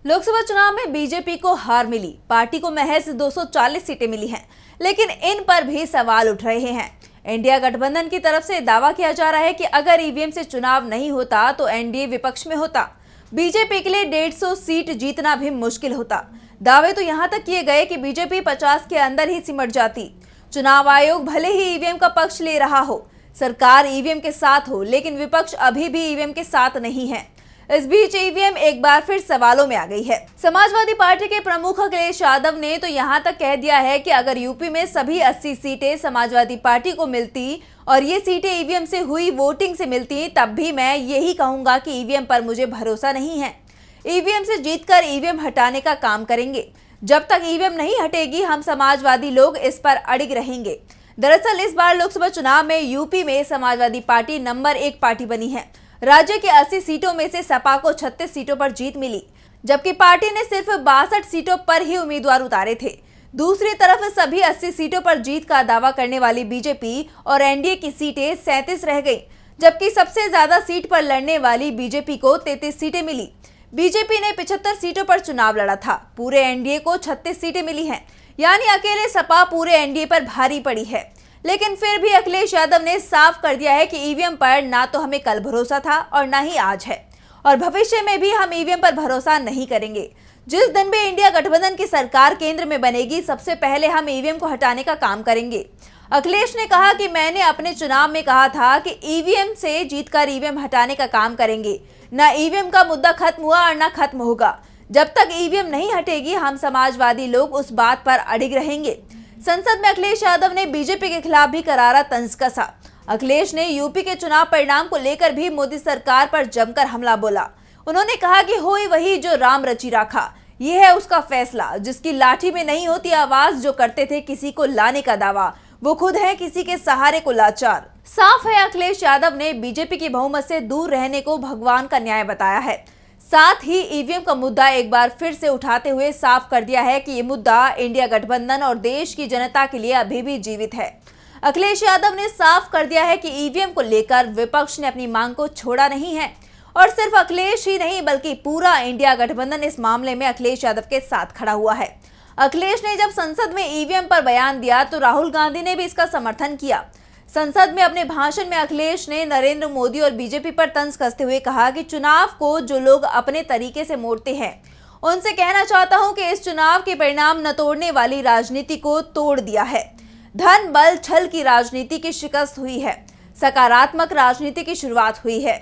लोकसभा चुनाव में बीजेपी को हार मिली। पार्टी को महज 240 सीटें मिली हैं, लेकिन इन पर भी सवाल उठ रहे हैं। इंडिया गठबंधन की तरफ से दावा किया जा रहा है कि अगर ईवीएम से चुनाव नहीं होता तो एनडीए विपक्ष में होता। बीजेपी के लिए 150 सीट जीतना भी मुश्किल होता। दावे तो यहां तक किए गए कि बीजेपी 50 के अंदर ही सिमट जाती। चुनाव आयोग भले ही ईवीएम का पक्ष ले रहा हो, सरकार ईवीएम के साथ हो, लेकिन विपक्ष अभी भी ईवीएम के साथ नहीं है। इस बीच ईवीएम एक बार फिर सवालों में आ गई है। समाजवादी पार्टी के प्रमुख अखिलेश यादव ने तो यहां तक कह दिया है कि अगर यूपी में सभी 80 सीटें समाजवादी पार्टी को मिलती और ये सीटें ईवीएम से हुई वोटिंग से मिलती, तब भी मैं यही कहूंगा कि ईवीएम पर मुझे भरोसा नहीं है। ईवीएम से जीतकर ईवीएम हटाने का काम करेंगे। जब तक ईवीएम नहीं हटेगी, हम समाजवादी लोग इस पर अड़िग रहेंगे। दरअसल इस बार लोकसभा चुनाव में यूपी में समाजवादी पार्टी नंबर 1 पार्टी बनी है। राज्य के 80 सीटों में से सपा को 36 सीटों पर जीत मिली, जबकि पार्टी ने सिर्फ 62 सीटों पर ही उम्मीदवार उतारे थे। दूसरी तरफ सभी 80 सीटों पर जीत का दावा करने वाली बीजेपी और एनडीए की सीटें 37 रह गई, जबकि सबसे ज्यादा सीट पर लड़ने वाली बीजेपी को 33 सीटें मिली। बीजेपी ने 75 सीटों पर चुनाव लड़ा था। पूरे एनडीए को 36 सीटें मिली हैं, यानी अकेले सपा पूरे एनडीए पर भारी पड़ी है। लेकिन फिर भी अखिलेश यादव ने साफ कर दिया है कि ईवीएम पर ना तो हमें कल भरोसा था और ना ही आज है, और भविष्य में भी हम ईवीएम पर भरोसा नहीं करेंगे। जिस दिन भी इंडिया गठबंधन की सरकार केंद्र में बनेगी, सबसे पहले हम ईवीएम को हटाने का काम करेंगे। अखिलेश ने कहा कि मैंने अपने चुनाव में कहा था कि ईवीएम से जीतकर ईवीएम हटाने का काम करेंगे। न ईवीएम का मुद्दा खत्म हुआ और न खत्म होगा। जब तक ईवीएम नहीं हटेगी, हम समाजवादी लोग उस बात पर अड़िग रहेंगे। संसद में अखिलेश यादव ने बीजेपी के खिलाफ भी करारा तंज कसा। अखिलेश ने यूपी के चुनाव परिणाम को लेकर भी मोदी सरकार पर जमकर हमला बोला। उन्होंने कहा कि होई वही जो राम रचि राखा, यह है उसका फैसला। जिसकी लाठी में नहीं होती आवाज, जो करते थे किसी को लाने का दावा, वो खुद है किसी के सहारे को लाचार। साफ है, अखिलेश यादव ने बीजेपी की बहुमत से दूर रहने को भगवान का न्याय बताया है। साथ ही ईवीएम का मुद्दा एक बार फिर से उठाते हुए साफ कर दिया है कि ये मुद्दा इंडिया गठबंधन और देश की जनता के लिए अभी भी जीवित है। अखिलेश यादव ने साफ कर दिया है कि ईवीएम को लेकर विपक्ष ने अपनी मांग को छोड़ा नहीं है, और सिर्फ अखिलेश ही नहीं बल्कि पूरा इंडिया गठबंधन इस मामले में अखिलेश यादव के साथ खड़ा हुआ है। अखिलेश ने जब संसद में ईवीएम पर बयान दिया तो राहुल गांधी ने भी इसका समर्थन किया। संसद में अपने भाषण में अखिलेश ने नरेंद्र मोदी और बीजेपी पर तंज कसते हुए कहा कि चुनाव को जो लोग अपने तरीके से मोड़ते हैं, उनसे कहना चाहता हूं कि इस चुनाव के परिणाम न तोड़ने वाली राजनीति को तोड़ दिया है। धन बल छल की राजनीति की शिकस्त हुई है, सकारात्मक राजनीति की शुरुआत हुई है।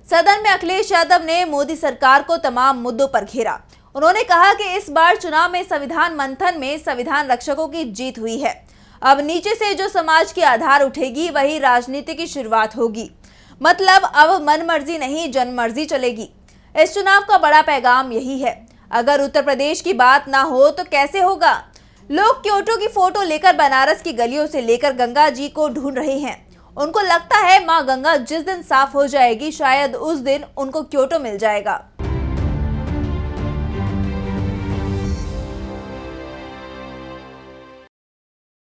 सदन में अखिलेश यादव ने मोदी सरकार को तमाम मुद्दों पर घेरा। उन्होंने कहा कि इस बार चुनाव में संविधान मंथन में संविधान रक्षकों की जीत हुई है। अब नीचे से जो समाज की आधार उठेगी, वही राजनीति की शुरुआत होगी। मतलब अब मनमर्जी नहीं, जनमर्जी चलेगी। इस चुनाव का बड़ा पैगाम यही है। अगर उत्तर प्रदेश की बात ना हो तो कैसे होगा? लोग क्योटो की फोटो लेकर बनारस की गलियों से लेकर गंगा जी को ढूंढ रहे हैं। उनको लगता है मां गंगा जिस दिन साफ हो जाएगी, शायद उस दिन उनको क्योटो मिल जाएगा।